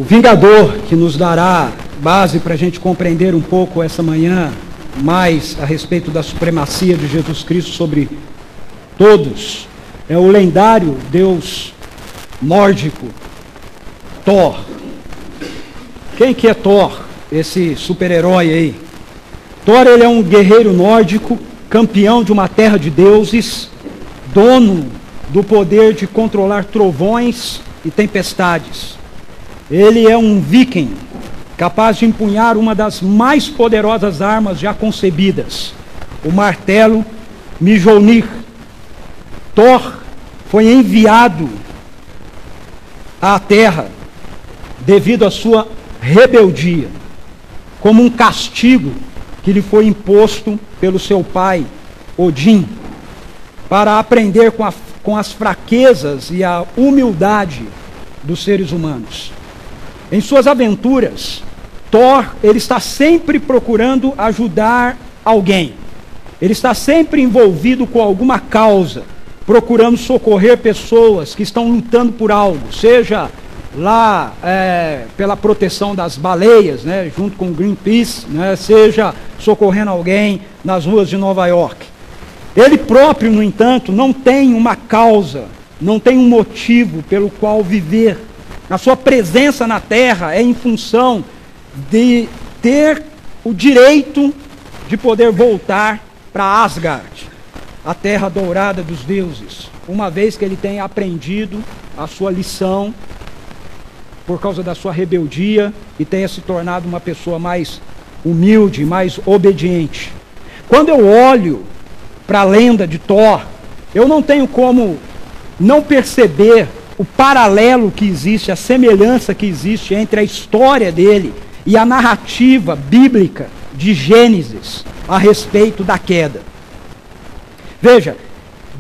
vingador que nos dará base para a gente compreender um pouco essa manhã mais a respeito da supremacia de Jesus Cristo sobre todos é o lendário deus nórdico Thor. Quem que é Thor? Esse super-herói aí. Thor, ele é um guerreiro nórdico, campeão de uma terra de deuses, dono do poder de controlar trovões e tempestades. Ele é um viking, capaz de empunhar uma das mais poderosas armas já concebidas, o martelo Mjolnir. Thor foi enviado à terra devido à sua rebeldia, como um castigo que lhe foi imposto pelo seu pai, Odin, para aprender com as fraquezas e a humildade dos seres humanos. Em suas aventuras, Thor, ele está sempre procurando ajudar alguém. Ele está sempre envolvido com alguma causa, procurando socorrer pessoas que estão lutando por algo, seja lá pela proteção das baleias, né, junto com o Greenpeace, né, seja socorrendo alguém nas ruas de Nova York. Ele próprio, no entanto, não tem uma causa, não tem um motivo pelo qual viver. A sua presença na terra é em função de ter o direito de poder voltar para Asgard, a terra dourada dos deuses, uma vez que ele tenha aprendido a sua lição por causa da sua rebeldia e tenha se tornado uma pessoa mais humilde, mais obediente. Quando eu olho para a lenda de Thor, eu não tenho como não perceber o paralelo que existe, a semelhança que existe entre a história dele e a narrativa bíblica de Gênesis a respeito da queda. Veja,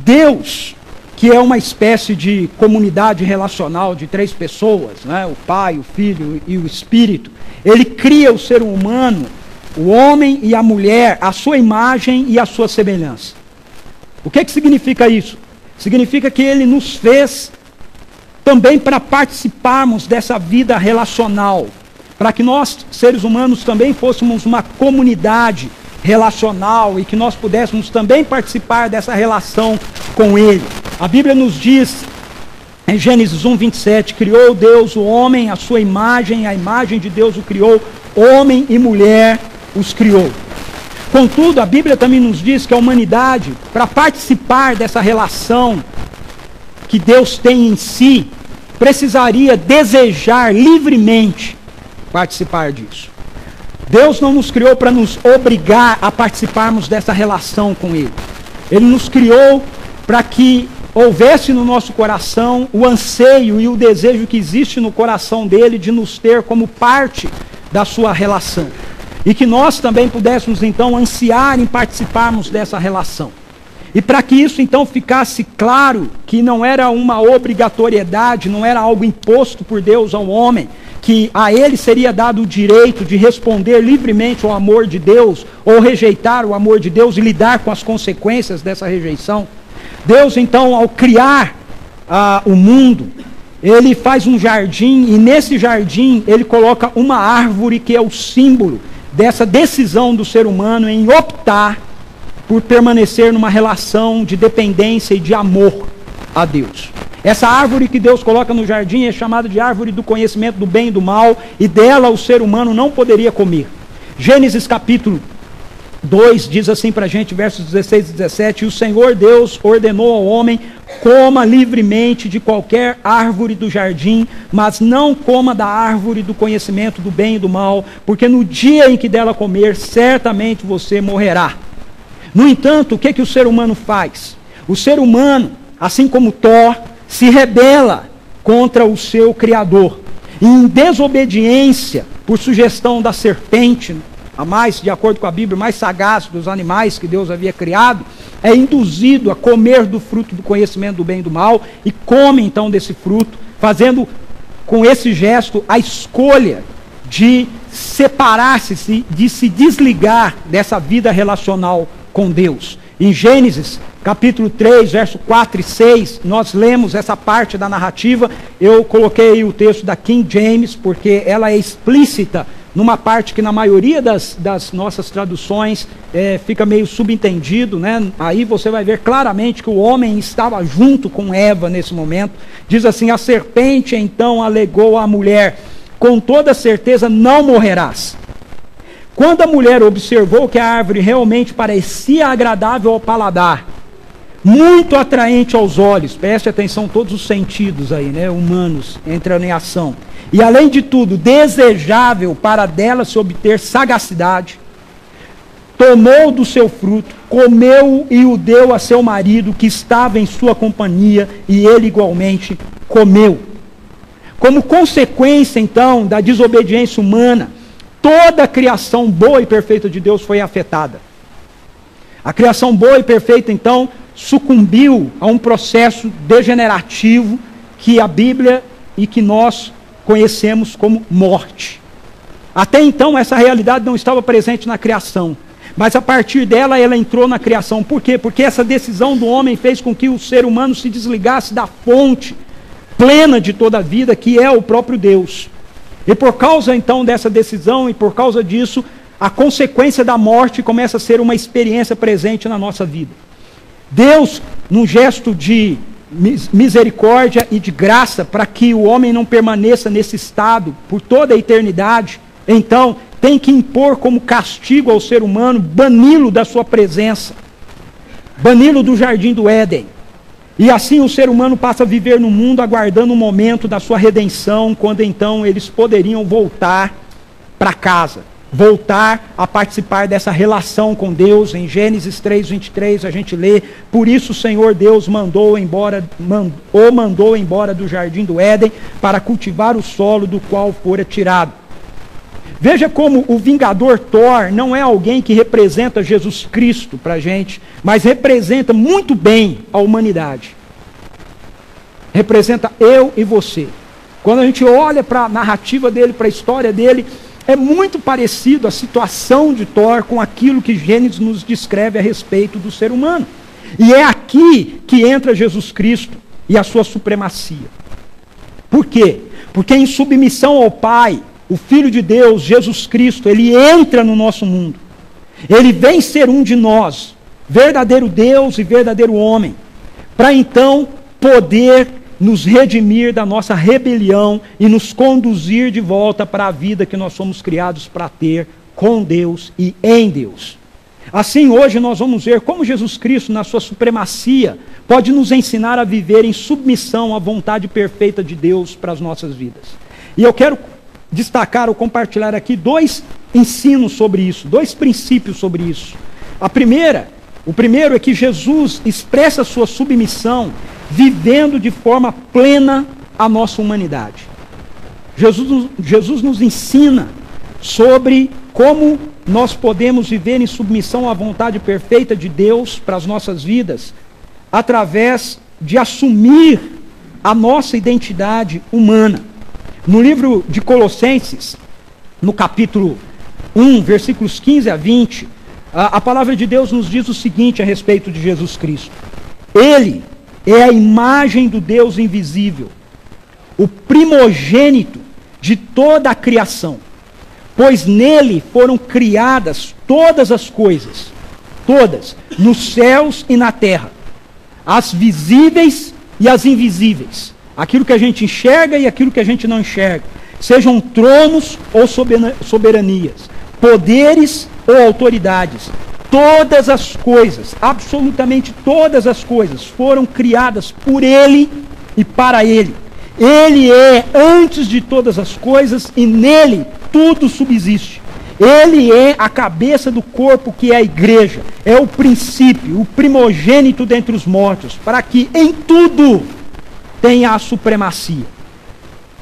Deus, que é uma espécie de comunidade relacional de três pessoas, né? O Pai, o Filho e o Espírito, ele cria o ser humano, o homem e a mulher, a sua imagem e a sua semelhança. O que significa isso? Significa que ele nos fez também para participarmos dessa vida relacional, para que nós, seres humanos, também fôssemos uma comunidade relacional e que nós pudéssemos também participar dessa relação com Ele. A Bíblia nos diz, em Gênesis 1:27, criou Deus o homem, a sua imagem, a imagem de Deus o criou, homem e mulher os criou. Contudo, a Bíblia também nos diz que a humanidade, para participar dessa relação que Deus tem em si, precisaria desejar livremente participar disso. Deus não nos criou para nos obrigar a participarmos dessa relação com Ele. Ele nos criou para que houvesse no nosso coração o anseio e o desejo que existe no coração dele de nos ter como parte da sua relação. E que nós também pudéssemos então ansiar em participarmos dessa relação. E para que isso então ficasse claro que não era uma obrigatoriedade, não era algo imposto por Deus ao homem, que a ele seria dado o direito de responder livremente ao amor de Deus, ou rejeitar o amor de Deus e lidar com as consequências dessa rejeição. Deus então, ao criar o mundo, ele faz um jardim, e nesse jardim ele coloca uma árvore que é o símbolo dessa decisão do ser humano em optar por permanecer numa relação de dependência e de amor a Deus. Essa árvore que Deus coloca no jardim é chamada de árvore do conhecimento do bem e do mal, e dela o ser humano não poderia comer. Gênesis capítulo 2 diz assim para a gente, versos 16 e 17, e o Senhor Deus ordenou ao homem, coma livremente de qualquer árvore do jardim, mas não coma da árvore do conhecimento do bem e do mal, porque no dia em que dela comer, certamente você morrerá. No entanto, o que o ser humano faz? O ser humano, assim como Thor, se rebela contra o seu Criador. E em desobediência, por sugestão da serpente, a mais, de acordo com a Bíblia, mais sagaz dos animais que Deus havia criado, é induzido a comer do fruto do conhecimento do bem e do mal, e come então desse fruto, fazendo com esse gesto a escolha de separar-se, de se desligar dessa vida relacional com Deus. Em Gênesis, capítulo 3, verso 4 e 6, nós lemos essa parte da narrativa. Eu coloquei o texto da King James, porque ela é explícita numa parte que na maioria das nossas traduções fica meio subentendido, né? Aí você vai ver claramente que o homem estava junto com Eva nesse momento. Diz assim: a serpente então alegou à mulher: com toda certeza não morrerás. Quando a mulher observou que a árvore realmente parecia agradável ao paladar, muito atraente aos olhos, preste atenção, todos os sentidos aí, né, humanos entram em ação, e além de tudo, desejável para dela se obter sagacidade, tomou do seu fruto, comeu e o deu a seu marido que estava em sua companhia, e ele igualmente comeu. Como consequência então da desobediência humana, toda a criação boa e perfeita de Deus foi afetada. A criação boa e perfeita, então, sucumbiu a um processo degenerativo que a Bíblia e que nós conhecemos como morte. Até então, essa realidade não estava presente na criação, mas a partir dela, ela entrou na criação. Por quê? Porque essa decisão do homem fez com que o ser humano se desligasse da fonte plena de toda a vida, que é o próprio Deus. E por causa então dessa decisão e por causa disso, a consequência da morte começa a ser uma experiência presente na nossa vida. Deus, num gesto de misericórdia e de graça, para que o homem não permaneça nesse estado por toda a eternidade, então tem que impor como castigo ao ser humano, bani-lo da sua presença, bani-lo do jardim do Éden. E assim o ser humano passa a viver no mundo aguardando o momento da sua redenção, quando então eles poderiam voltar para casa, voltar a participar dessa relação com Deus. Em Gênesis 3:23 a gente lê: por isso o Senhor Deus mandou embora do jardim do Éden para cultivar o solo do qual fora tirado. Veja como o Vingador Thor não é alguém que representa Jesus Cristo para a gente, mas representa muito bem a humanidade. Representa eu e você. Quando a gente olha para a narrativa dele, para a história dele, é muito parecido a situação de Thor com aquilo que Gênesis nos descreve a respeito do ser humano. E é aqui que entra Jesus Cristo e a sua supremacia. Por quê? Porque em submissão ao Pai, o Filho de Deus, Jesus Cristo, ele entra no nosso mundo. Ele vem ser um de nós, verdadeiro Deus e verdadeiro homem, para então poder nos redimir da nossa rebelião e nos conduzir de volta para a vida que nós somos criados para ter com Deus e em Deus. Assim, hoje nós vamos ver como Jesus Cristo, na sua supremacia, pode nos ensinar a viver em submissão à vontade perfeita de Deus para as nossas vidas. E eu quero destacar ou compartilhar aqui dois ensinos sobre isso, dois princípios sobre isso. O primeiro é que Jesus expressa a sua submissão vivendo de forma plena a nossa humanidade. Jesus nos ensina sobre como nós podemos viver em submissão à vontade perfeita de Deus para as nossas vidas, através de assumir a nossa identidade humana. No livro de Colossenses, no capítulo 1, versículos 15 a 20, a palavra de Deus nos diz o seguinte a respeito de Jesus Cristo: Ele é a imagem do Deus invisível, o primogênito de toda a criação, pois nele foram criadas todas as coisas, todas, nos céus e na terra, as visíveis e as invisíveis, aquilo que a gente enxerga e aquilo que a gente não enxerga, sejam tronos ou soberanias, poderes ou autoridades. Todas as coisas, absolutamente todas as coisas, foram criadas por Ele e para Ele. Ele é antes de todas as coisas e nele tudo subsiste. Ele é a cabeça do corpo que é a igreja, é o princípio, o primogênito dentre os mortos, para que em tudo tenha a supremacia.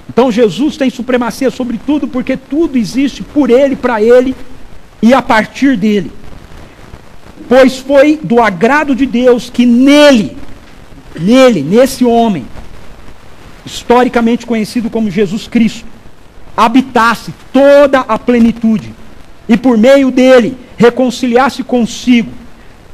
Então Jesus tem supremacia sobre tudo, porque tudo existe por Ele, para Ele e a partir dele. Pois foi do agrado de Deus que nesse homem, historicamente conhecido como Jesus Cristo, habitasse toda a plenitude, e por meio dele reconciliasse consigo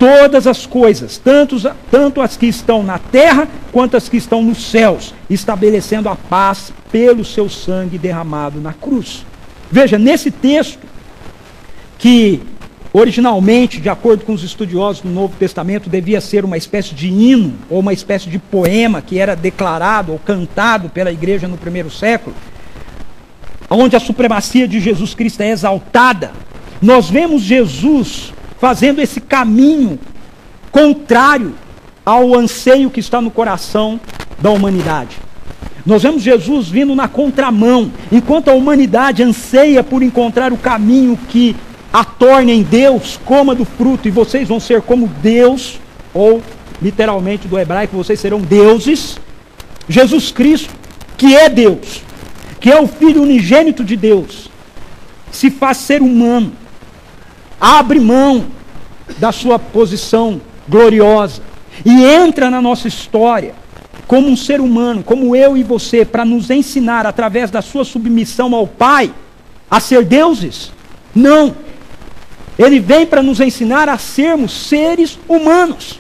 todas as coisas, tanto as que estão na terra, quanto as que estão nos céus, estabelecendo a paz pelo seu sangue derramado na cruz. Veja, nesse texto, que originalmente, de acordo com os estudiosos do Novo Testamento, devia ser uma espécie de hino, ou uma espécie de poema que era declarado ou cantado pela igreja no primeiro século, onde a supremacia de Jesus Cristo é exaltada, nós vemos Jesus fazendo esse caminho contrário ao anseio que está no coração da humanidade. Nós vemos Jesus vindo na contramão, enquanto a humanidade anseia por encontrar o caminho que a torne em Deus, coma do fruto e vocês vão ser como Deus, ou literalmente do hebraico, vocês serão deuses. Jesus Cristo, que é Deus, que é o Filho unigênito de Deus, se faz ser humano, abre mão da sua posição gloriosa e entra na nossa história como um ser humano, como eu e você, para nos ensinar através da sua submissão ao Pai a ser deuses? Não. Ele vem para nos ensinar a sermos seres humanos,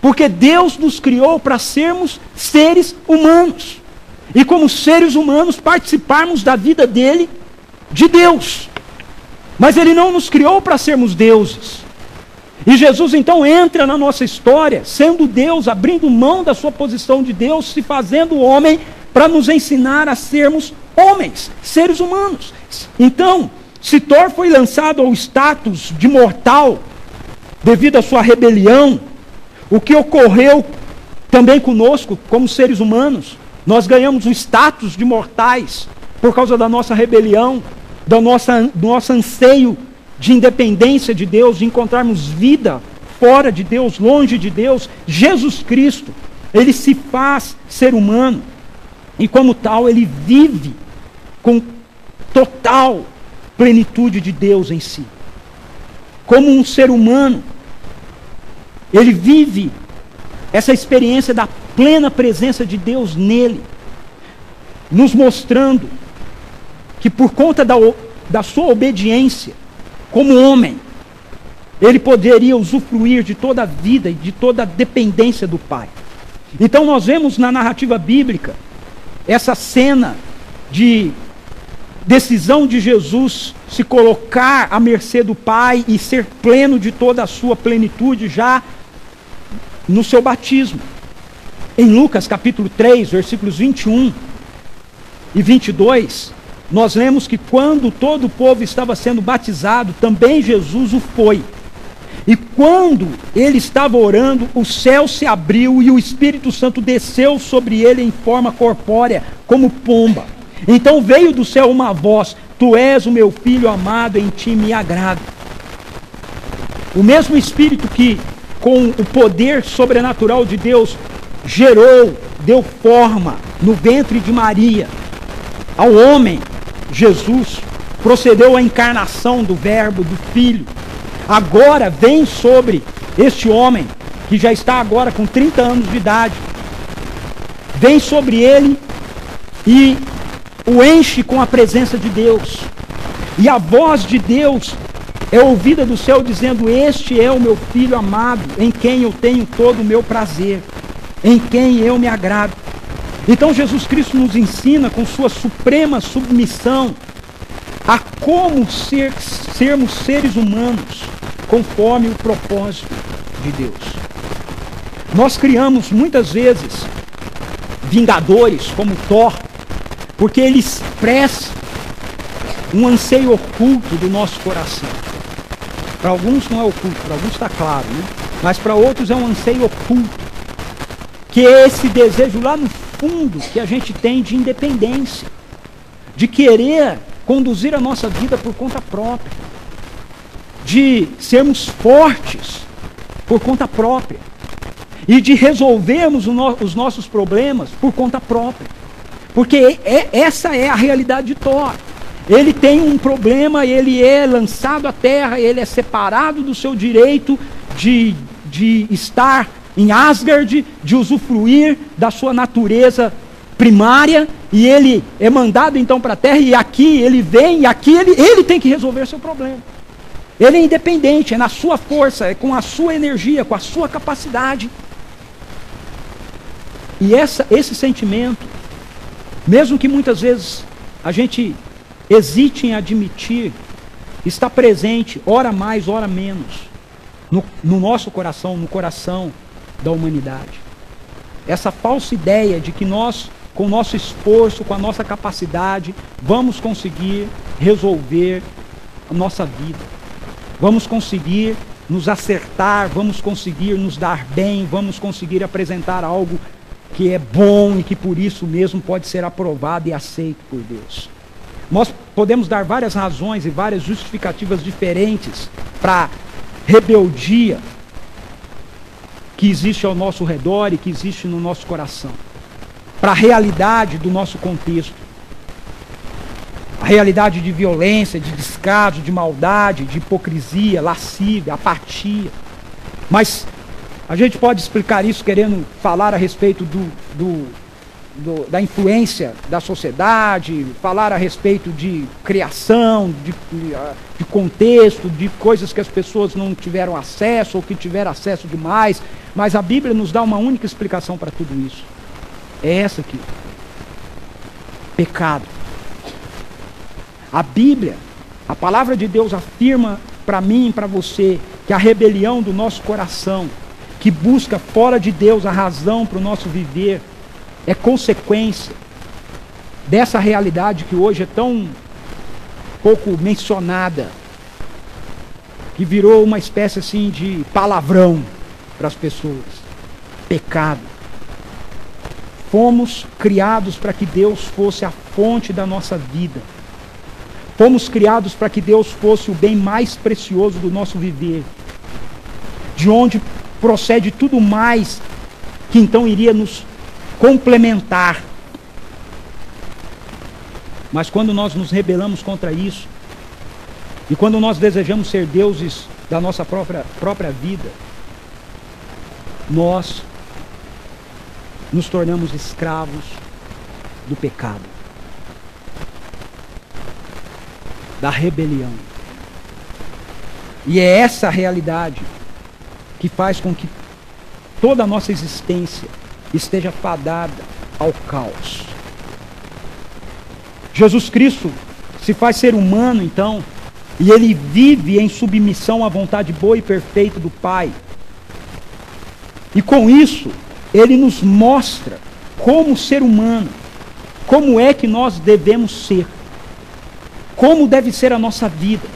porque Deus nos criou para sermos seres humanos e como seres humanos participarmos da vida dele, de Deus. Mas Ele não nos criou para sermos deuses. E Jesus então entra na nossa história, sendo Deus, abrindo mão da sua posição de Deus, se fazendo homem, para nos ensinar a sermos homens, seres humanos. Então, se Thor foi lançado ao status de mortal, devido à sua rebelião, o que ocorreu também conosco, como seres humanos, nós ganhamos o status de mortais, por causa da nossa rebelião, do nosso anseio de independência de Deus, de encontrarmos vida fora de Deus, longe de Deus. Jesus Cristo, Ele se faz ser humano, e como tal, Ele vive com total plenitude de Deus em si. Como um ser humano, Ele vive essa experiência da plena presença de Deus nele, nos mostrando que por conta da sua obediência, como homem, ele poderia usufruir de toda a vida e de toda a dependência do Pai. Então nós vemos na narrativa bíblica essa cena de decisão de Jesus se colocar à mercê do Pai e ser pleno de toda a sua plenitude já no seu batismo. Em Lucas capítulo 3, versículos 21 e 22, nós lemos que quando todo o povo estava sendo batizado, também Jesus o foi. E quando ele estava orando, o céu se abriu e o Espírito Santo desceu sobre ele em forma corpórea, como pomba. Então veio do céu uma voz: Tu és o meu filho amado, em ti me agrado. O mesmo Espírito que, com o poder sobrenatural de Deus, gerou, deu forma no ventre de Maria ao homem Jesus, procedeu à encarnação do Verbo, do Filho, agora vem sobre este homem, que já está agora com 30 anos de idade, vem sobre ele e o enche com a presença de Deus, e a voz de Deus é ouvida do céu dizendo: Este é o meu Filho amado, em quem eu tenho todo o meu prazer, em quem eu me agrado. Então Jesus Cristo nos ensina, com sua suprema submissão, a como sermos seres humanos, conforme o propósito de Deus. Nós criamos muitas vezes vingadores como Thor, porque ele expressa um anseio oculto do nosso coração. Para alguns não é oculto, para alguns está claro, né? Mas para outros é um anseio oculto, que é esse desejo lá no fundo que a gente tem de independência, de querer conduzir a nossa vida por conta própria, de sermos fortes por conta própria e de resolvermos os nossos problemas por conta própria, porque essa é a realidade de Thor. Ele tem um problema, ele é lançado à terra, ele é separado do seu direito de estar em Asgard, de usufruir da sua natureza primária, e ele é mandado então para a terra, e aqui ele vem, e aqui ele tem que resolver seu problema. Ele é independente, é na sua força, é com a sua energia, com a sua capacidade. E esse sentimento, mesmo que muitas vezes a gente hesite em admitir, está presente, ora mais, ora menos, no nosso coração, no coração da humanidade. Essa falsa ideia de que nós, com o nosso esforço, com a nossa capacidade, vamos conseguir resolver a nossa vida. Vamos conseguir nos acertar, vamos conseguir nos dar bem, vamos conseguir apresentar algo que é bom e que por isso mesmo pode ser aprovado e aceito por Deus. Nós podemos dar várias razões e várias justificativas diferentes para a rebeldia que existe ao nosso redor e que existe no nosso coração, para a realidade do nosso contexto, a realidade de violência, de descaso, de maldade, de hipocrisia, lascívia, apatia. Mas a gente pode explicar isso querendo falar a respeito da influência da sociedade, falar a respeito de criação, de contexto, de coisas que as pessoas não tiveram acesso ou que tiveram acesso demais. Mas a Bíblia nos dá uma única explicação para tudo isso. É essa aqui. Pecado. A Bíblia, a palavra de Deus afirma para mim e para você que a rebelião do nosso coração, que busca fora de Deus a razão para o nosso viver, é consequência dessa realidade que hoje é tão pouco mencionada, que virou uma espécie assim de palavrão para as pessoas. Pecado. Fomos criados para que Deus fosse a fonte da nossa vida. Fomos criados para que Deus fosse o bem mais precioso do nosso viver, de onde procede tudo mais que então iria nos complementar. Mas quando nós nos rebelamos contra isso, e quando nós desejamos ser deuses da nossa própria vida, nós nos tornamos escravos do pecado, da rebelião. E é essa realidade que faz com que toda a nossa existência esteja fadada ao caos. Jesus Cristo se faz ser humano, então, e ele vive em submissão à vontade boa e perfeita do Pai. E com isso, ele nos mostra como ser humano, como é que nós devemos ser, como deve ser a nossa vida,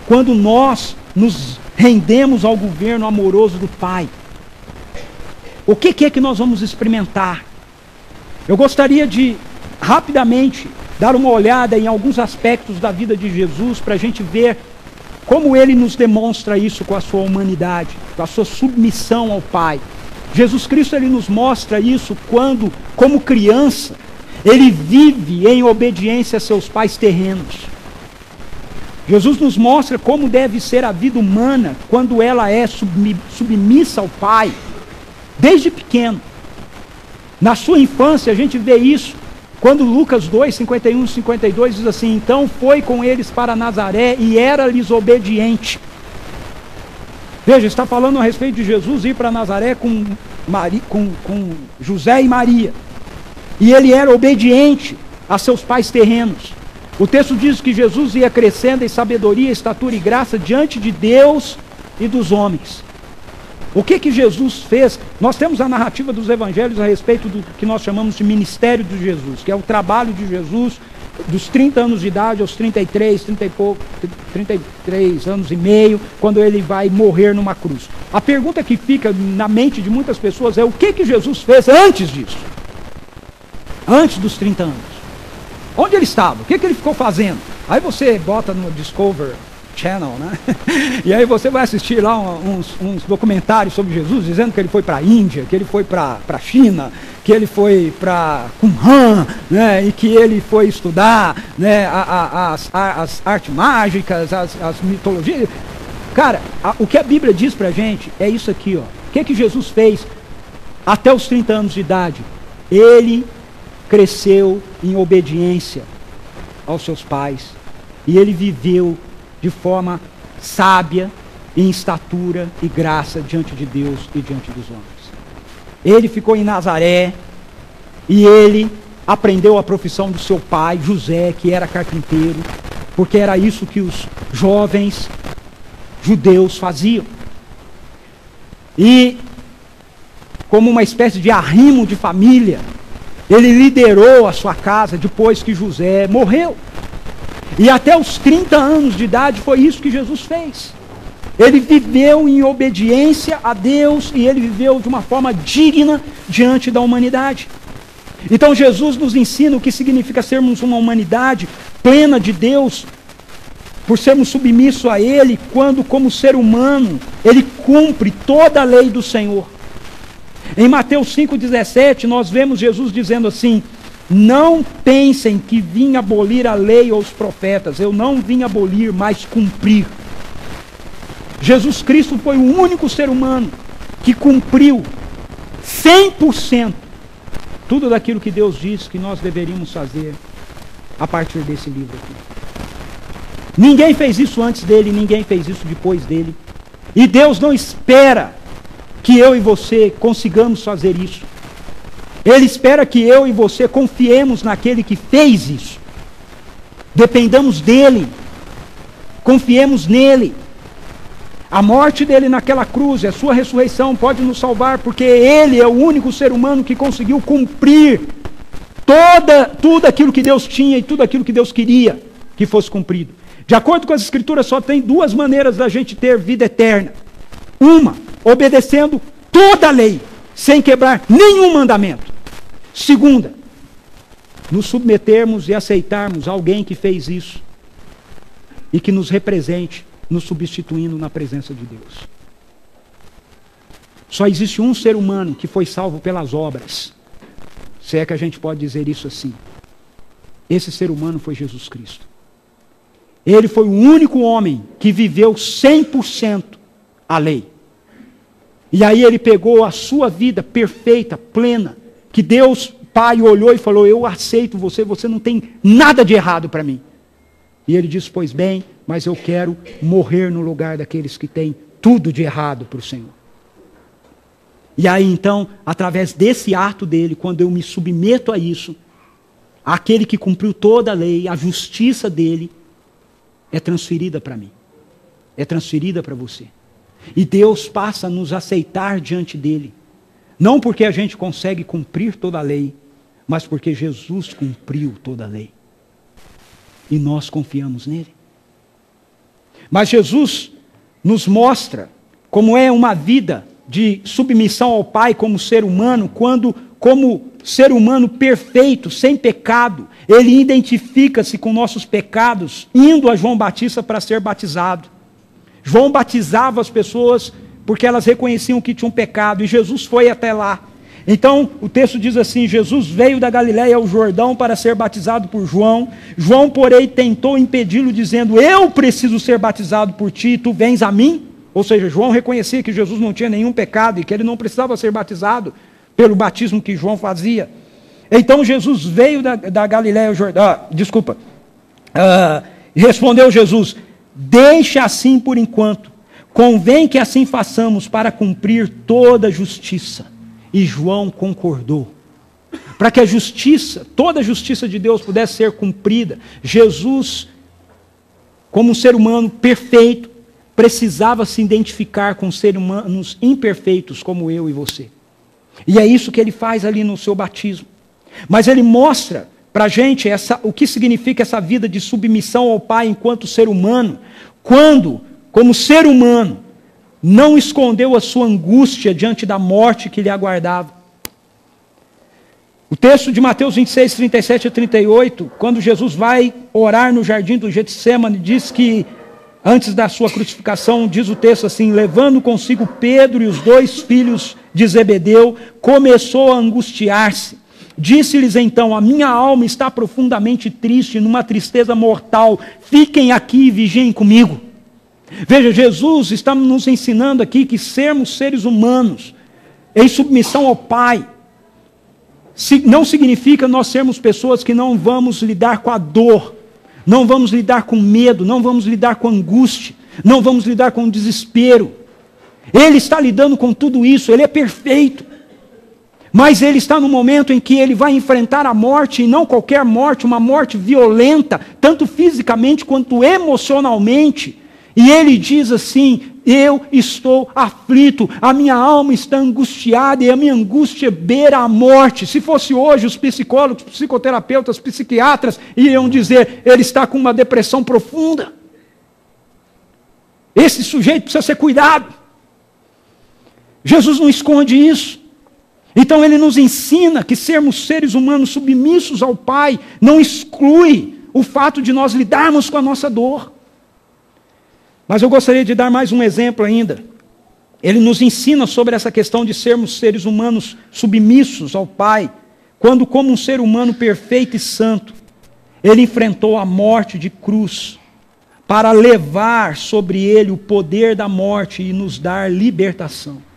quando nós nos rendemos ao governo amoroso do Pai. O que é que nós vamos experimentar? Eu gostaria de, rapidamente, dar uma olhada em alguns aspectos da vida de Jesus, para a gente ver como ele nos demonstra isso com a sua humanidade, com a sua submissão ao Pai. Jesus Cristo, ele nos mostra isso quando, como criança, ele vive em obediência a seus pais terrenos. Jesus nos mostra como deve ser a vida humana quando ela é submissa ao Pai, desde pequeno. Na sua infância a gente vê isso, quando Lucas 2, 51 e 52 diz assim: então foi com eles para Nazaré e era-lhes obediente. Veja, está falando a respeito de Jesus ir para Nazaré com José e Maria. E ele era obediente a seus pais terrenos. O texto diz que Jesus ia crescendo em sabedoria, estatura e graça diante de Deus e dos homens. O que Jesus fez? Nós temos a narrativa dos evangelhos a respeito do que nós chamamos de ministério de Jesus, que é o trabalho de Jesus dos 30 anos de idade aos 33 anos e meio, quando ele vai morrer numa cruz. A pergunta que fica na mente de muitas pessoas é: o que Jesus fez antes disso? Antes dos 30 anos. Onde ele estava? O que ele ficou fazendo? Aí você bota no Discovery Channel, né? E aí você vai assistir lá uns documentários sobre Jesus, dizendo que ele foi para a Índia, que ele foi para a China, que ele foi para Qumran, né? E que ele foi estudar, né, as artes mágicas, as mitologias. Cara, o que a Bíblia diz para a gente é isso aqui, ó. O que Jesus fez até os 30 anos de idade? Ele cresceu em obediência aos seus pais, e ele viveu de forma sábia em estatura e graça diante de Deus e diante dos homens. Ele ficou em Nazaré e ele aprendeu a profissão do seu pai, José, que era carpinteiro, porque era isso que os jovens judeus faziam. E, como uma espécie de arrimo de família, ele liderou a sua casa depois que José morreu. E até os 30 anos de idade foi isso que Jesus fez. Ele viveu em obediência a Deus e ele viveu de uma forma digna diante da humanidade. Então Jesus nos ensina o que significa sermos uma humanidade plena de Deus, por sermos submissos a Ele, quando como ser humano, Ele cumpre toda a lei do Senhor. Em Mateus 5,17 nós vemos Jesus dizendo assim: não pensem que vim abolir a lei ou os profetas, eu não vim abolir, mas cumprir. Jesus Cristo foi o único ser humano que cumpriu 100% tudo daquilo que Deus disse que nós deveríamos fazer a partir desse livro aqui. Ninguém fez isso antes dele, ninguém fez isso depois dele. E Deus não espera que eu e você consigamos fazer isso. Ele espera que eu e você confiemos naquele que fez isso. Dependamos dele. Confiemos nele. A morte dele naquela cruz, a sua ressurreição pode nos salvar, porque ele é o único ser humano que conseguiu cumprir tudo aquilo que Deus tinha e tudo aquilo que Deus queria que fosse cumprido. De acordo com as Escrituras, só tem duas maneiras da gente ter vida eterna. Uma, obedecendo toda a lei, sem quebrar nenhum mandamento. Segunda, nos submetermos e aceitarmos alguém que fez isso e que nos represente, nos substituindo na presença de Deus. Só existe um ser humano que foi salvo pelas obras, se é que a gente pode dizer isso assim. Esse ser humano foi Jesus Cristo. Ele foi o único homem que viveu 100% a lei. E aí ele pegou a sua vida perfeita, plena, que Deus Pai olhou e falou: eu aceito você, você não tem nada de errado para mim. E ele disse: pois bem, mas eu quero morrer no lugar daqueles que têm tudo de errado para o Senhor. E aí então, através desse ato dele, quando eu me submeto a isso, aquele que cumpriu toda a lei, a justiça dele, é transferida para mim. É transferida para você. E Deus passa a nos aceitar diante dele. Não porque a gente consegue cumprir toda a lei, mas porque Jesus cumpriu toda a lei. E nós confiamos nele. Mas Jesus nos mostra como é uma vida de submissão ao Pai como ser humano, quando, como ser humano perfeito, sem pecado, ele identifica-se com nossos pecados, indo a João Batista para ser batizado. João batizava as pessoas porque elas reconheciam que tinham pecado, e Jesus foi até lá. Então, o texto diz assim: Jesus veio da Galiléia ao Jordão para ser batizado por João. João, porém, tentou impedi-lo, dizendo: eu preciso ser batizado por ti, e tu vens a mim? Ou seja, João reconhecia que Jesus não tinha nenhum pecado e que ele não precisava ser batizado pelo batismo que João fazia. Então, Jesus veio da Galiléia ao Jordão. Respondeu Jesus: deixa assim por enquanto. Convém que assim façamos para cumprir toda a justiça. E João concordou. Para que a justiça, toda a justiça de Deus pudesse ser cumprida, Jesus, como um ser humano perfeito, precisava se identificar com seres humanos imperfeitos como eu e você. E é isso que ele faz ali no seu batismo. Mas ele mostra para a gente o que significa essa vida de submissão ao Pai enquanto ser humano, quando, como ser humano, não escondeu a sua angústia diante da morte que lhe aguardava. O texto de Mateus 26, 37 a 38, quando Jesus vai orar no jardim do Getsêmani, diz que, antes da sua crucificação, diz o texto assim: levando consigo Pedro e os 2 filhos de Zebedeu, começou a angustiar-se. Disse-lhes então: a minha alma está profundamente triste, numa tristeza mortal, fiquem aqui e vigiem comigo. Veja, Jesus está nos ensinando aqui que sermos seres humanos em submissão ao Pai não significa nós sermos pessoas que não vamos lidar com a dor, não vamos lidar com medo, não vamos lidar com angústia, não vamos lidar com desespero. Ele está lidando com tudo isso, Ele é perfeito. Mas Ele está no momento em que Ele vai enfrentar a morte, e não qualquer morte, uma morte violenta, tanto fisicamente quanto emocionalmente. E Ele diz assim: eu estou aflito, a minha alma está angustiada, e a minha angústia beira a morte. Se fosse hoje, os psicólogos, psicoterapeutas, psiquiatras iriam dizer: ele está com uma depressão profunda. Esse sujeito precisa ser cuidado. Jesus não esconde isso. Então Ele nos ensina que sermos seres humanos submissos ao Pai não exclui o fato de nós lidarmos com a nossa dor. Mas eu gostaria de dar mais um exemplo ainda. Ele nos ensina sobre essa questão de sermos seres humanos submissos ao Pai, quando, como um ser humano perfeito e santo, Ele enfrentou a morte de cruz, para levar sobre Ele o poder da morte e nos dar libertação.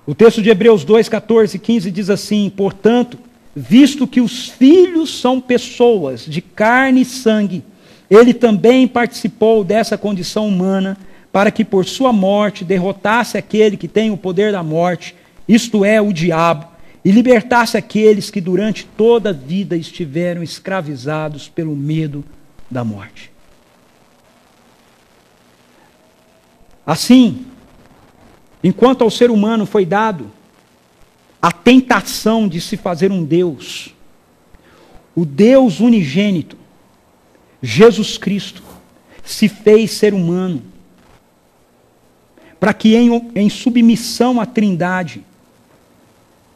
O texto de Hebreus 2, 14 e 15 diz assim: portanto, visto que os filhos são pessoas de carne e sangue, Ele também participou dessa condição humana, para que por sua morte derrotasse aquele que tem o poder da morte, isto é, o diabo, e libertasse aqueles que durante toda a vida estiveram escravizados pelo medo da morte. Assim, enquanto ao ser humano foi dado a tentação de se fazer um Deus, o Deus unigênito, Jesus Cristo, se fez ser humano, para que em submissão à Trindade,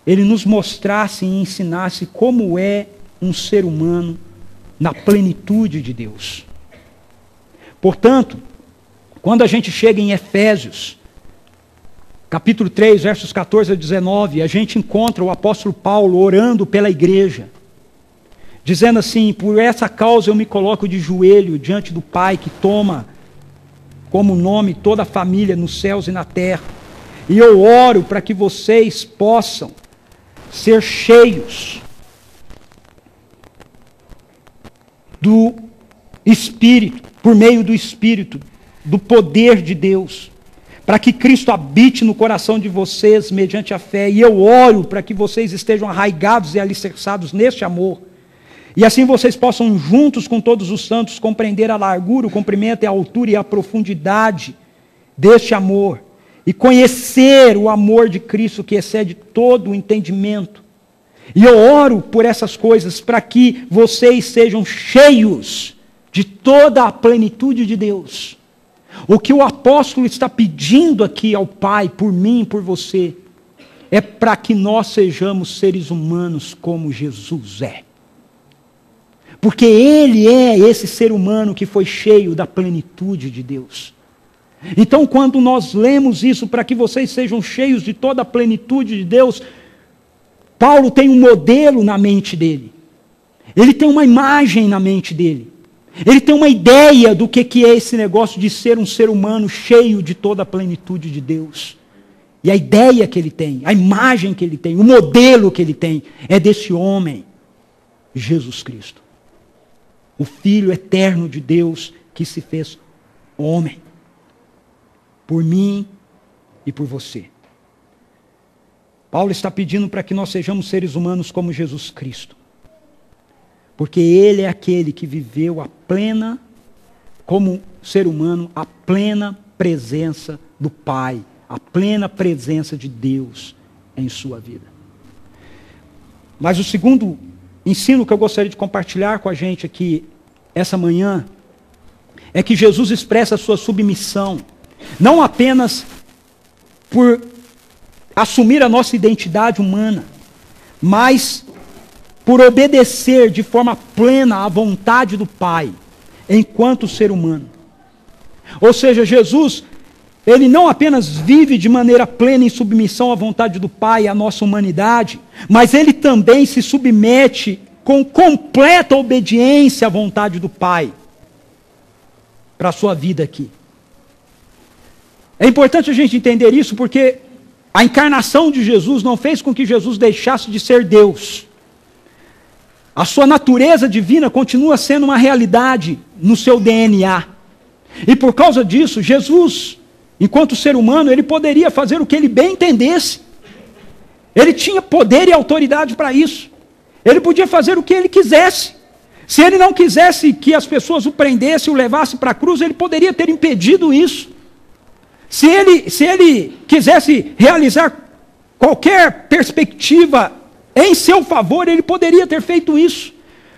Ele nos mostrasse e ensinasse como é um ser humano na plenitude de Deus. Portanto, quando a gente chega em Efésios, capítulo 3, versos 14 a 19, a gente encontra o apóstolo Paulo orando pela igreja, dizendo assim: por essa causa eu me coloco de joelho diante do Pai, que toma como nome toda a família nos céus e na terra, e eu oro para que vocês possam ser cheios do Espírito, por meio do Espírito, do poder de Deus, para que Cristo habite no coração de vocês mediante a fé. E eu oro para que vocês estejam arraigados e alicerçados neste amor, e assim vocês possam, juntos com todos os santos, compreender a largura, o comprimento, a altura e a profundidade deste amor, e conhecer o amor de Cristo que excede todo o entendimento. E eu oro por essas coisas, para que vocês sejam cheios de toda a plenitude de Deus. O que o apóstolo está pedindo aqui ao Pai, por mim e por você, é para que nós sejamos seres humanos como Jesus é. Porque Ele é esse ser humano que foi cheio da plenitude de Deus. Então, quando nós lemos isso, para que vocês sejam cheios de toda a plenitude de Deus, Paulo tem um modelo na mente dele. Ele tem uma imagem na mente dele. Ele tem uma ideia do que é esse negócio de ser um ser humano cheio de toda a plenitude de Deus. E a ideia que ele tem, a imagem que ele tem, o modelo que ele tem, é desse homem, Jesus Cristo. O Filho eterno de Deus que se fez homem. Por mim e por você. Paulo está pedindo para que nós sejamos seres humanos como Jesus Cristo. Porque Ele é aquele que viveu a plena, como ser humano, a plena presença do Pai, a plena presença de Deus em sua vida. Mas o segundo ensino que eu gostaria de compartilhar com a gente aqui essa manhã é que Jesus expressa a sua submissão, não apenas por assumir a nossa identidade humana, mas por obedecer de forma plena à vontade do Pai, enquanto ser humano. Ou seja, Jesus, Ele não apenas vive de maneira plena em submissão à vontade do Pai e à nossa humanidade, mas Ele também se submete com completa obediência à vontade do Pai para a sua vida aqui. É importante a gente entender isso, porque a encarnação de Jesus não fez com que Jesus deixasse de ser Deus. A sua natureza divina continua sendo uma realidade no seu DNA. E por causa disso, Jesus, enquanto ser humano, ele poderia fazer o que ele bem entendesse. Ele tinha poder e autoridade para isso. Ele podia fazer o que ele quisesse. Se ele não quisesse que as pessoas o prendessem, o levassem para a cruz, ele poderia ter impedido isso. Se ele quisesse realizar qualquer perspectiva em seu favor, ele poderia ter feito isso.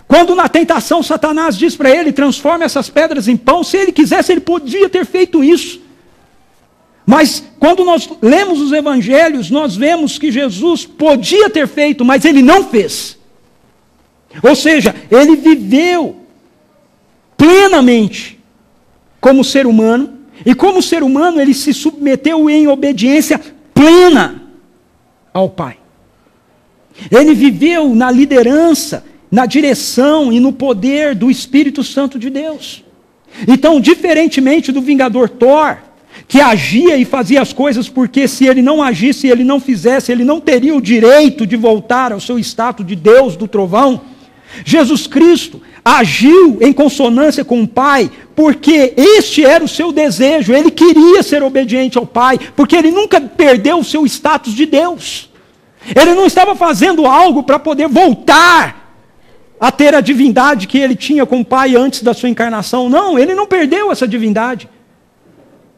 Quando na tentação Satanás diz para ele, transforme essas pedras em pão, se ele quisesse, ele podia ter feito isso. Mas quando nós lemos os evangelhos, nós vemos que Jesus podia ter feito, mas ele não fez. Ou seja, ele viveu plenamente como ser humano, e como ser humano ele se submeteu em obediência plena ao Pai. Ele viveu na liderança, na direção e no poder do Espírito Santo de Deus. Então, diferentemente do Vingador Thor, que agia e fazia as coisas porque se ele não agisse, ele não fizesse, ele não teria o direito de voltar ao seu status de Deus do trovão, Jesus Cristo agiu em consonância com o Pai, porque este era o seu desejo, ele queria ser obediente ao Pai, porque ele nunca perdeu o seu status de Deus. Ele não estava fazendo algo para poder voltar a ter a divindade que ele tinha com o Pai antes da sua encarnação. Não, ele não perdeu essa divindade.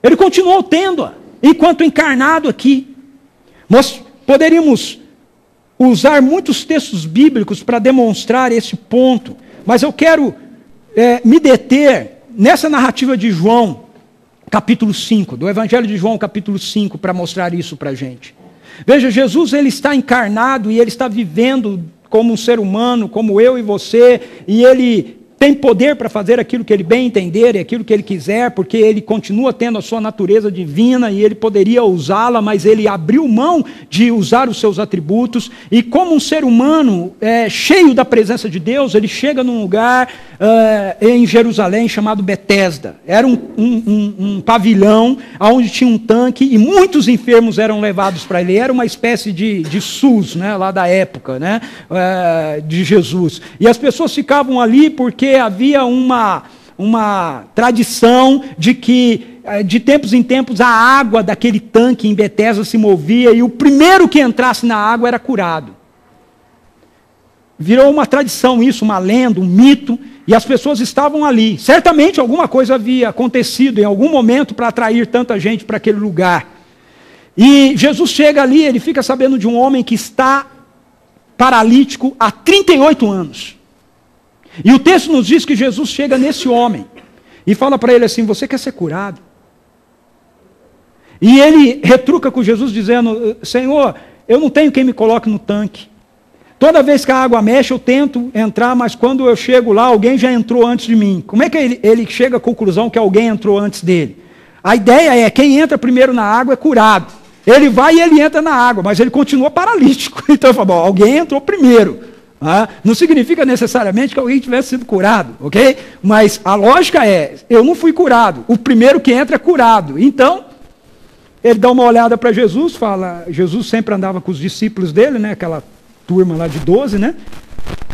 Ele continuou tendo-a, enquanto encarnado aqui. Nós poderíamos usar muitos textos bíblicos para demonstrar esse ponto, mas eu quero me deter nessa narrativa de João, capítulo 5, do Evangelho de João, capítulo 5, para mostrar isso para a gente. Veja, Jesus ele está encarnado e ele está vivendo como um ser humano, como eu e você, e ele tem poder para fazer aquilo que ele bem entender e aquilo que ele quiser, porque ele continua tendo a sua natureza divina e ele poderia usá-la, mas ele abriu mão de usar os seus atributos, e como um ser humano cheio da presença de Deus, ele chega num lugar em Jerusalém chamado Betesda. Era um pavilhão onde tinha um tanque e muitos enfermos eram levados para ele. Era uma espécie de SUS, né, lá da época, né, de Jesus. E as pessoas ficavam ali porque havia uma tradição de que de tempos em tempos a água daquele tanque em Betesda se movia e o primeiro que entrasse na água era curado. Virou uma tradição isso, uma lenda, um mito, e as pessoas estavam ali. Certamente alguma coisa havia acontecido em algum momento para atrair tanta gente para aquele lugar. E Jesus chega ali, ele fica sabendo de um homem que está paralítico há 38 anos. E o texto nos diz que Jesus chega nesse homem e fala para ele assim: você quer ser curado? E ele retruca com Jesus dizendo: Senhor, eu não tenho quem me coloque no tanque. Toda vez que a água mexe eu tento entrar, mas quando eu chego lá alguém já entrou antes de mim. Como é que ele chega à conclusão que alguém entrou antes dele? A ideia é, quem entra primeiro na água é curado. Ele vai e ele entra na água, mas ele continua paralítico. Então ele fala: bom, alguém entrou primeiro. Não significa necessariamente que alguém tivesse sido curado, ok? Mas a lógica é, eu não fui curado, o primeiro que entra é curado. Então, ele dá uma olhada para Jesus, fala, Jesus sempre andava com os discípulos dele, né? Aquela turma lá de 12, né?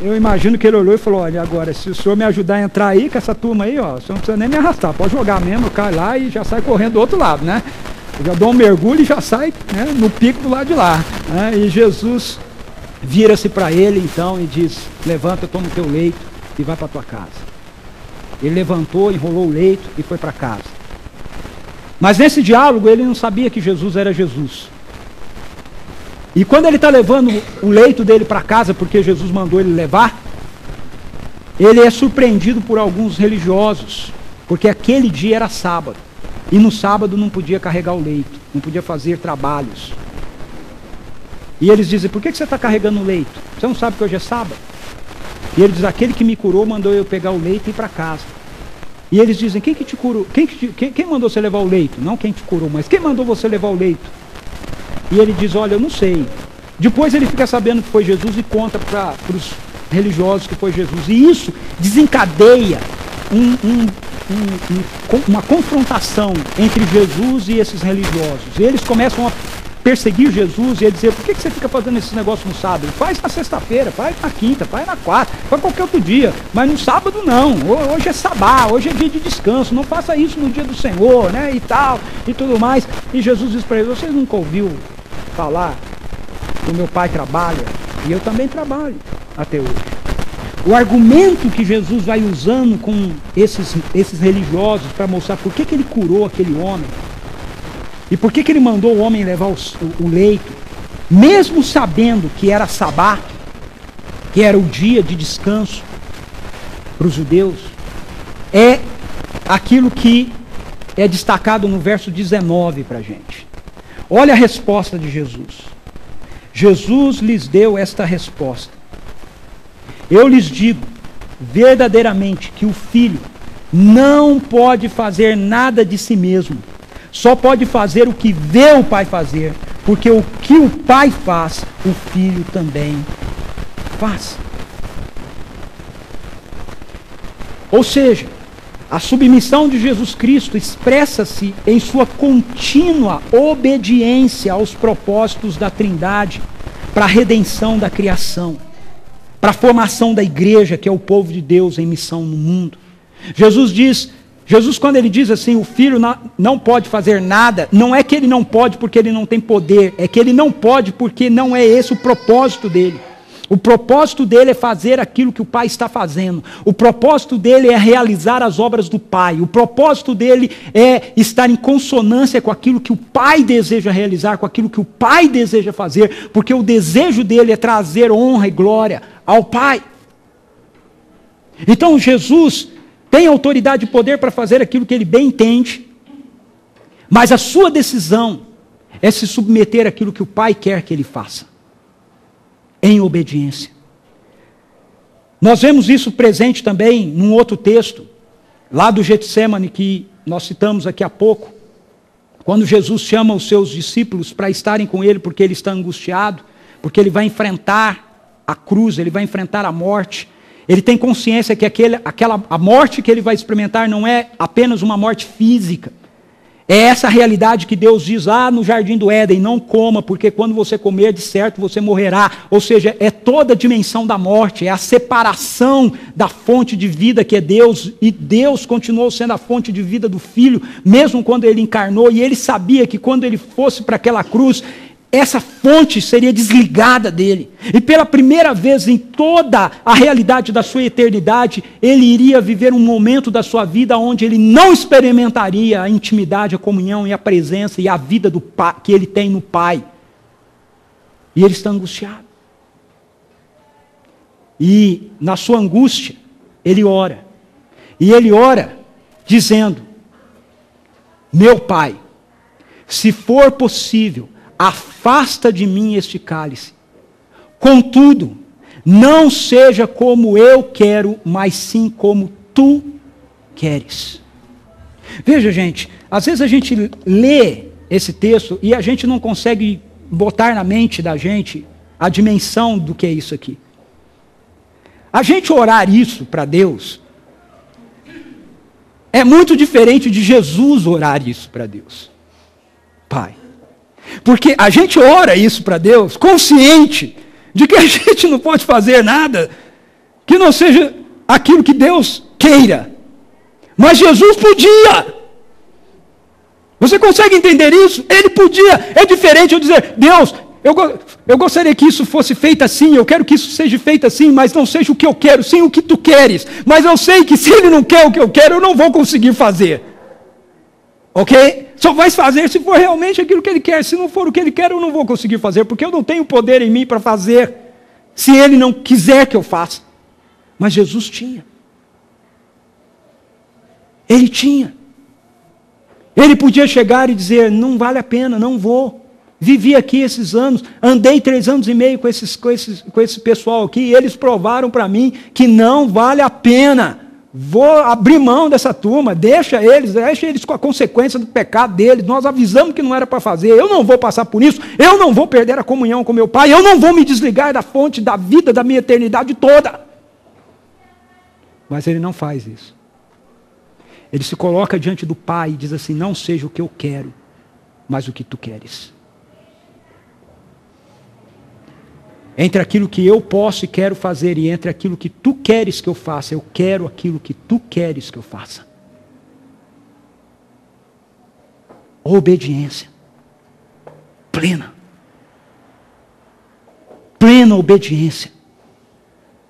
Eu imagino que ele olhou e falou: olha, agora, se o senhor me ajudar a entrar aí com essa turma aí, ó, o senhor não precisa nem me arrastar, pode jogar mesmo, eu caio lá e já sai correndo do outro lado, né? Eu já dou um mergulho e já sai, né, no pico do lado de lá, né? E Jesus vira-se para ele então e diz: levanta, toma o teu leito e vai para a tua casa. Ele levantou, enrolou o leito e foi para casa. Mas nesse diálogo ele não sabia que Jesus era Jesus. E quando ele está levando o leito dele para casa, porque Jesus mandou ele levar, ele é surpreendido por alguns religiosos, porque aquele dia era sábado, e no sábado não podia carregar o leito, não podia fazer trabalhos. E eles dizem: por que você está carregando o leito? Você não sabe que hoje é sábado? E ele diz: aquele que me curou mandou eu pegar o leito e ir para casa. E eles dizem: quem que te curou? Quem mandou você levar o leito? Não quem te curou, mas quem mandou você levar o leito? E ele diz: olha, eu não sei. Depois ele fica sabendo que foi Jesus e conta para os religiosos que foi Jesus. E isso desencadeia uma confrontação entre Jesus e esses religiosos. E eles começam perseguir Jesus e ia dizer, por que você fica fazendo esse negócio no sábado? Faz na sexta-feira, faz na quinta, faz na quarta, faz qualquer outro dia, mas no sábado não. Hoje é sabá, hoje é dia de descanso, não faça isso no dia do Senhor, né, e tal, e tudo mais. E Jesus diz para eles, vocês nunca ouviram falar que o meu pai trabalha e eu também trabalho até hoje. O argumento que Jesus vai usando com esses religiosos para mostrar por que ele curou aquele homem e por que ele mandou o homem levar o leito, mesmo sabendo que era sabá, que era o dia de descanso para os judeus, é aquilo que é destacado no verso 19 para a gente. Olha a resposta de Jesus. Jesus lhes deu esta resposta. Eu lhes digo verdadeiramente que o filho não pode fazer nada de si mesmo. Só pode fazer o que vê o pai fazer, porque o que o pai faz, o filho também faz. Ou seja, a submissão de Jesus Cristo expressa-se em sua contínua obediência aos propósitos da Trindade para a redenção da criação, para a formação da igreja, que é o povo de Deus em missão no mundo. Jesus quando ele diz assim, o filho não pode fazer nada, não é que ele não pode porque ele não tem poder, é que ele não pode porque não é esse o propósito dele. O propósito dele é fazer aquilo que o pai está fazendo. O propósito dele é realizar as obras do pai. O propósito dele é estar em consonância com aquilo que o pai deseja realizar, com aquilo que o pai deseja fazer, porque o desejo dele é trazer honra e glória ao pai. Então Jesus tem autoridade e poder para fazer aquilo que ele bem entende, mas a sua decisão é se submeter àquilo que o pai quer que ele faça, em obediência. Nós vemos isso presente também num outro texto, lá do Getsêmani, que nós citamos aqui há pouco, quando Jesus chama os seus discípulos para estarem com ele, porque ele está angustiado, porque ele vai enfrentar a cruz, ele vai enfrentar a morte. Ele tem consciência que a morte que ele vai experimentar não é apenas uma morte física. É essa realidade que Deus diz lá no Jardim do Éden, não coma, porque quando você comer, de certo você morrerá. Ou seja, é toda a dimensão da morte, é a separação da fonte de vida que é Deus, e Deus continuou sendo a fonte de vida do Filho, mesmo quando ele encarnou, e ele sabia que quando ele fosse para aquela cruz, essa fonte seria desligada dele. E pela primeira vez em toda a realidade da sua eternidade, ele iria viver um momento da sua vida onde ele não experimentaria a intimidade, a comunhão e a presença e a vida do pai, que ele tem no Pai. E ele está angustiado. E na sua angústia, ele ora. E ele ora dizendo, meu Pai, se for possível, afasta de mim este cálice. Contudo, não seja como eu quero, mas sim como tu queres. Veja, gente, às vezes a gente lê esse texto e a gente não consegue botar na mente da gente a dimensão do que é isso aqui. A gente orar isso para Deus é muito diferente de Jesus orar isso para Deus. Pai. Porque a gente ora isso para Deus, consciente de que a gente não pode fazer nada que não seja aquilo que Deus queira. Mas Jesus podia. Você consegue entender isso? Ele podia. É diferente eu dizer, Deus, eu gostaria que isso fosse feito assim, eu quero que isso seja feito assim, mas não seja o que eu quero, sim o que tu queres. Mas eu sei que se ele não quer o que eu quero, eu não vou conseguir fazer. Ok? Só vai fazer se for realmente aquilo que ele quer. Se não for o que ele quer, eu não vou conseguir fazer, porque eu não tenho poder em mim para fazer, se ele não quiser que eu faça. Mas Jesus tinha. Ele tinha. Ele podia chegar e dizer, não vale a pena, não vou. Vivi aqui esses anos, andei 3 anos e meio com esse pessoal aqui, e eles provaram para mim que não vale a pena. Vou abrir mão dessa turma, deixa eles com a consequência do pecado deles. Nós avisamos que não era para fazer, eu não vou passar por isso, eu não vou perder a comunhão com meu Pai, eu não vou me desligar da fonte da vida da minha eternidade toda. Mas ele não faz isso. Ele se coloca diante do Pai e diz assim, não seja o que eu quero, mas o que tu queres. Entre aquilo que eu posso e quero fazer e entre aquilo que tu queres que eu faça, eu quero aquilo que tu queres que eu faça. Obediência plena. Plena obediência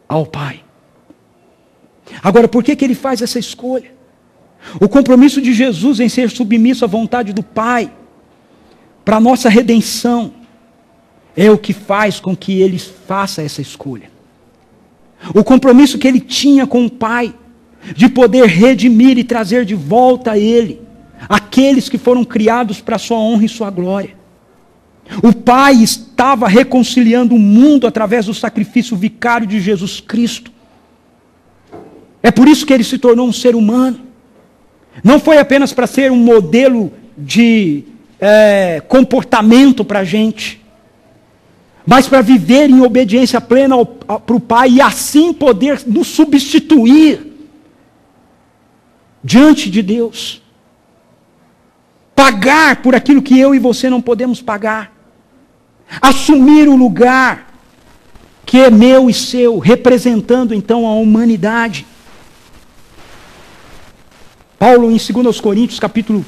ao Pai. Agora, por que ele faz essa escolha? O compromisso de Jesus em ser submisso à vontade do Pai, para a nossa redenção, é o que faz com que ele faça essa escolha. O compromisso que ele tinha com o Pai, de poder redimir e trazer de volta a ele, aqueles que foram criados para a sua honra e sua glória. O Pai estava reconciliando o mundo através do sacrifício vicário de Jesus Cristo. É por isso que ele se tornou um ser humano. Não foi apenas para ser um modelo de comportamento para a gente, mas para viver em obediência plena para o Pai e assim poder nos substituir diante de Deus. Pagar por aquilo que eu e você não podemos pagar. Assumir o lugar que é meu e seu, representando então a humanidade. Paulo, em 2 Coríntios, capítulo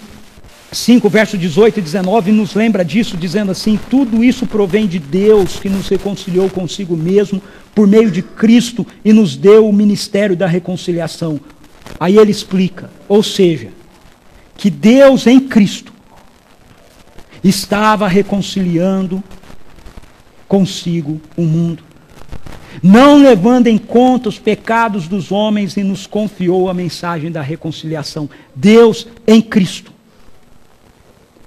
5, verso 18 e 19, nos lembra disso, dizendo assim: tudo isso provém de Deus, que nos reconciliou consigo mesmo, por meio de Cristo, e nos deu o ministério da reconciliação. Aí ele explica, ou seja, que Deus em Cristo estava reconciliando consigo o mundo, não levando em conta os pecados dos homens, e nos confiou a mensagem da reconciliação. Deus em Cristo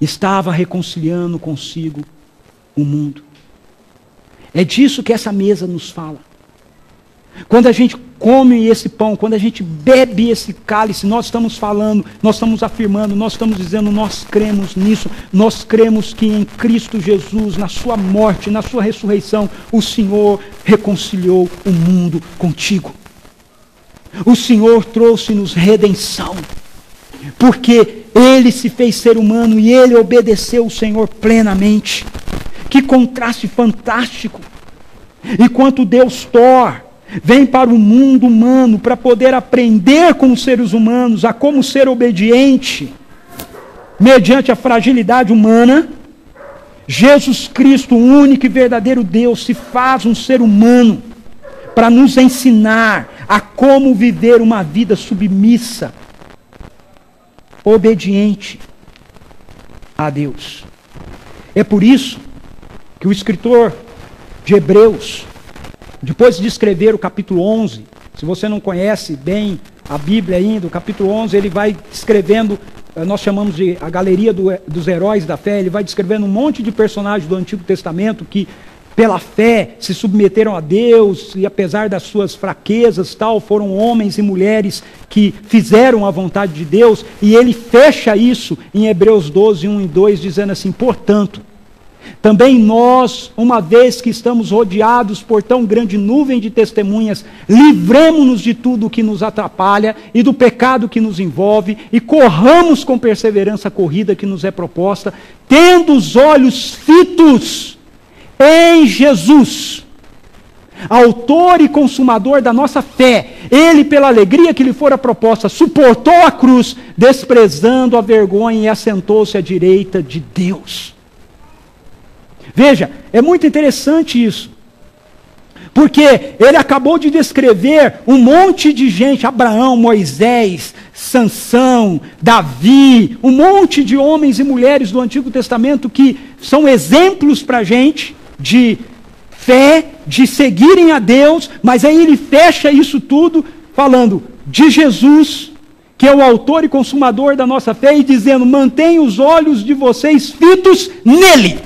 estava reconciliando consigo o mundo. É disso que essa mesa nos fala. Quando a gente come esse pão, quando a gente bebe esse cálice, nós estamos falando, nós estamos afirmando, nós estamos dizendo, nós cremos nisso, nós cremos que em Cristo Jesus, na sua morte, na sua ressurreição, o Senhor reconciliou o mundo contigo. O Senhor trouxe-nos redenção, porque Ele se fez ser humano e Ele obedeceu o Senhor plenamente. Que contraste fantástico! Enquanto Deus Thor vem para o mundo humano para poder aprender com os seres humanos a como ser obediente mediante a fragilidade humana, Jesus Cristo, o único e verdadeiro Deus, se faz um ser humano para nos ensinar a como viver uma vida submissa, obediente a Deus. É por isso que o escritor de Hebreus, depois de escrever o capítulo 11, se você não conhece bem a Bíblia ainda, o capítulo 11, ele vai descrevendo, nós chamamos de a galeria dos heróis da fé, ele vai descrevendo um monte de personagens do Antigo Testamento que, pela fé, se submeteram a Deus, e apesar das suas fraquezas, tal, foram homens e mulheres que fizeram a vontade de Deus, e ele fecha isso em Hebreus 12, 1 e 2, dizendo assim: portanto, também nós, uma vez que estamos rodeados por tão grande nuvem de testemunhas, livremo-nos de tudo o que nos atrapalha e do pecado que nos envolve, e corramos com perseverança a corrida que nos é proposta, tendo os olhos fitos em Jesus, autor e consumador da nossa fé. Ele, pela alegria que lhe fora proposta, suportou a cruz, desprezando a vergonha, e assentou-se à direita de Deus. Veja, é muito interessante isso, porque ele acabou de descrever um monte de gente: Abraão, Moisés, Sansão, Davi, um monte de homens e mulheres do Antigo Testamento que são exemplos para a gente de fé, de seguirem a Deus, mas aí ele fecha isso tudo falando de Jesus, que é o autor e consumador da nossa fé, e dizendo: mantenha os olhos de vocês fitos nele,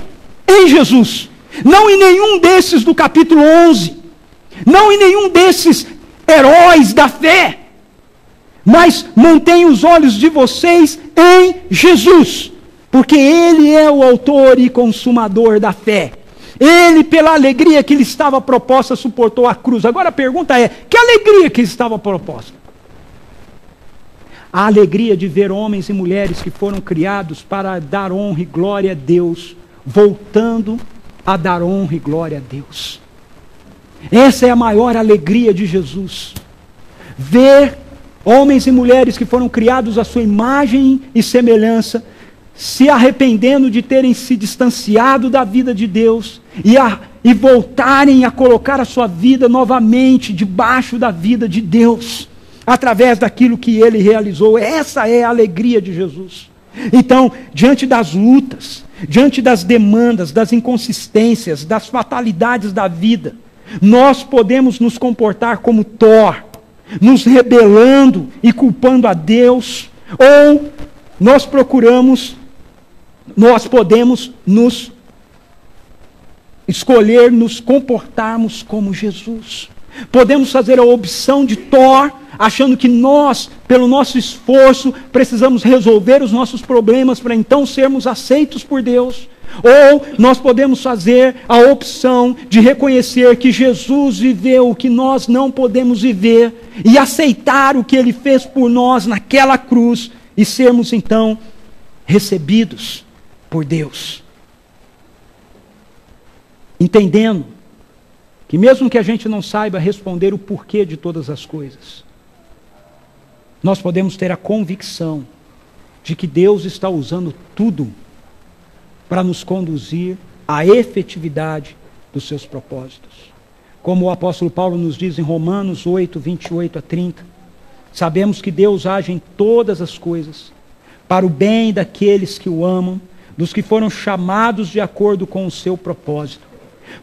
em Jesus, não em nenhum desses do capítulo 11, não em nenhum desses heróis da fé, mas mantenha os olhos de vocês em Jesus, porque Ele é o autor e consumador da fé. Ele, pela alegria que lhe estava proposta, suportou a cruz. Agora a pergunta é: que alegria que lhe estava proposta? A alegria de ver homens e mulheres que foram criados para dar honra e glória a Deus, voltando a dar honra e glória a Deus. Essa é a maior alegria de Jesus. Ver homens e mulheres que foram criados à sua imagem e semelhança, se arrependendo de terem se distanciado da vida de Deus e voltarem a colocar a sua vida novamente debaixo da vida de Deus, através daquilo que Ele realizou. Essa é a alegria de Jesus. Então, diante das lutas, diante das demandas, das inconsistências, das fatalidades da vida, nós podemos nos comportar como Thor, nos rebelando e culpando a Deus, ou nós podemos escolher nos comportarmos como Jesus. Podemos fazer a opção de Thor, achando que nós, pelo nosso esforço, precisamos resolver os nossos problemas para então sermos aceitos por Deus. Ou nós podemos fazer a opção de reconhecer que Jesus viveu o que nós não podemos viver e aceitar o que Ele fez por nós naquela cruz e sermos então recebidos por Deus. Entendendo que mesmo que a gente não saiba responder o porquê de todas as coisas, nós podemos ter a convicção de que Deus está usando tudo para nos conduzir à efetividade dos seus propósitos. Como o apóstolo Paulo nos diz em Romanos 8, 28 a 30, sabemos que Deus age em todas as coisas para o bem daqueles que o amam, dos que foram chamados de acordo com o seu propósito.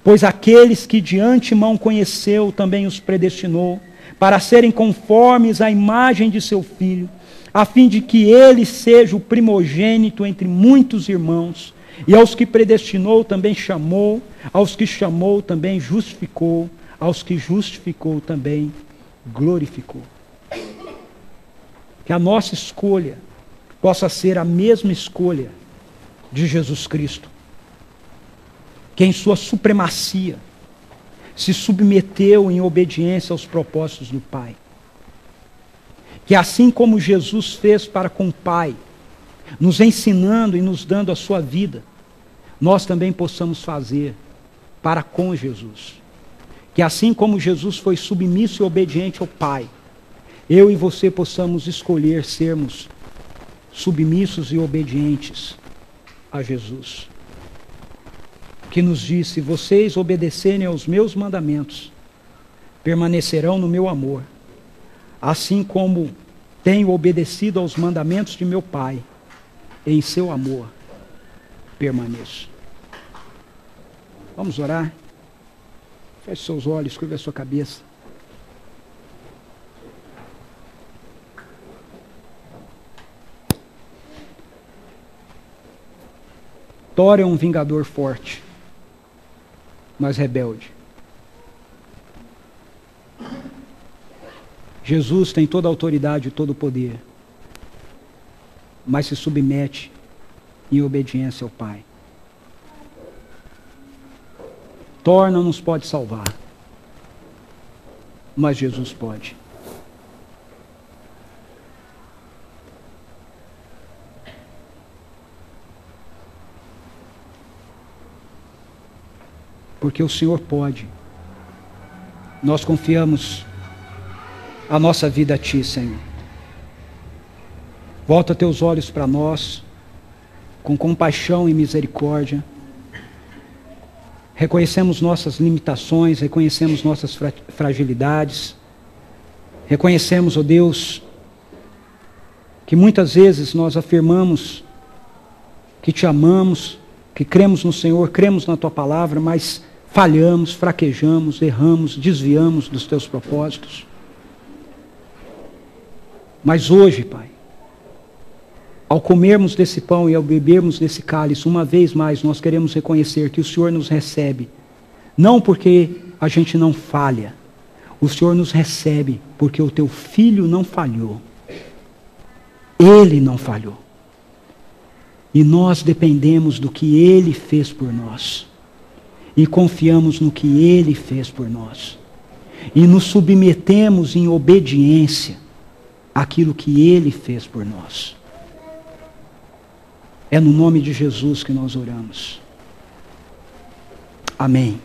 Pois aqueles que de antemão conheceu também os predestinou para serem conformes à imagem de seu Filho, a fim de que ele seja o primogênito entre muitos irmãos. E aos que predestinou também chamou, aos que chamou também justificou, aos que justificou também glorificou. Que a nossa escolha possa ser a mesma escolha de Jesus Cristo, que em sua supremacia se submeteu em obediência aos propósitos do Pai. Que assim como Jesus fez para com o Pai, nos ensinando e nos dando a sua vida, nós também possamos fazer para com Jesus. Que assim como Jesus foi submisso e obediente ao Pai, eu e você possamos escolher sermos submissos e obedientes a Jesus. Que nos diz: se vocês obedecerem aos meus mandamentos, permanecerão no meu amor, assim como tenho obedecido aos mandamentos de meu Pai, em seu amor permaneço. Vamos orar? Feche seus olhos, curva a sua cabeça. Thor é um vingador forte, mas rebelde. Jesus tem toda a autoridade e todo o poder, mas se submete em obediência ao Pai. Thor não nos pode salvar, mas Jesus pode. Porque o Senhor pode. Nós confiamos a nossa vida a Ti, Senhor. Volta teus olhos para nós, com compaixão e misericórdia. Reconhecemos nossas limitações, reconhecemos nossas fragilidades. Reconhecemos, ó Deus, que muitas vezes nós afirmamos que Te amamos, que cremos no Senhor, cremos na Tua palavra, mas falhamos, fraquejamos, erramos, desviamos dos Teus propósitos. Mas hoje, Pai, ao comermos desse pão e ao bebermos desse cálice, uma vez mais nós queremos reconhecer que o Senhor nos recebe, não porque a gente não falha, o Senhor nos recebe porque o Teu Filho não falhou. Ele não falhou. E nós dependemos do que Ele fez por nós. E confiamos no que Ele fez por nós. E nos submetemos em obediência àquilo que Ele fez por nós. É no nome de Jesus que nós oramos. Amém.